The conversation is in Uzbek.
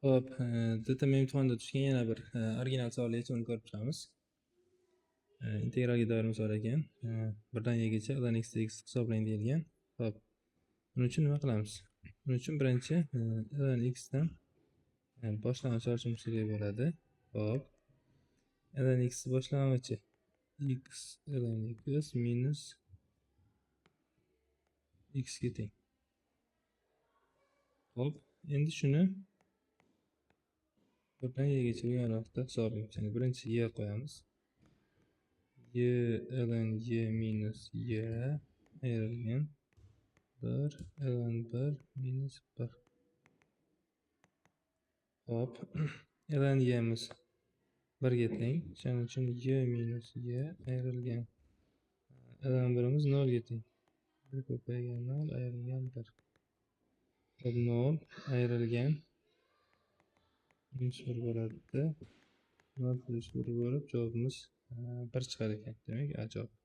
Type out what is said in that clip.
Hop, DTM imtihonida tushgan yana bir original savol yechimini ko'rib chiqamiz. Integralga doir misol ekan. 1 dan ygacha dan x hisoblang deyilgan. Hop. Buning uchun nima qilamiz? Buning uchun birinchi dan x dan boshlang'ich olishimiz kerak bo'ladi. Hop. dan x boshlang'ichi x dan x minus x ga teng. Hop. Endi shuni 1 dan ygacha bo'lgan vaqtda hisoblaymiz. Ya'ni birinchi y qo'yamiz. y ln y minus y ayrilgan 1 ln 1 minus 1. Hop. ln y'miz 1 ga teng. Shuning uchun y minus y ayrilgan ln 1imiz 0 ga teng. 1 ko'paygan 0 ayrilgan 1. 0 ayrilgan minus 1 bo'ladi. 0 plus 1 bo'lib javobimiz 1 chiqar ekan. Demak, A javob.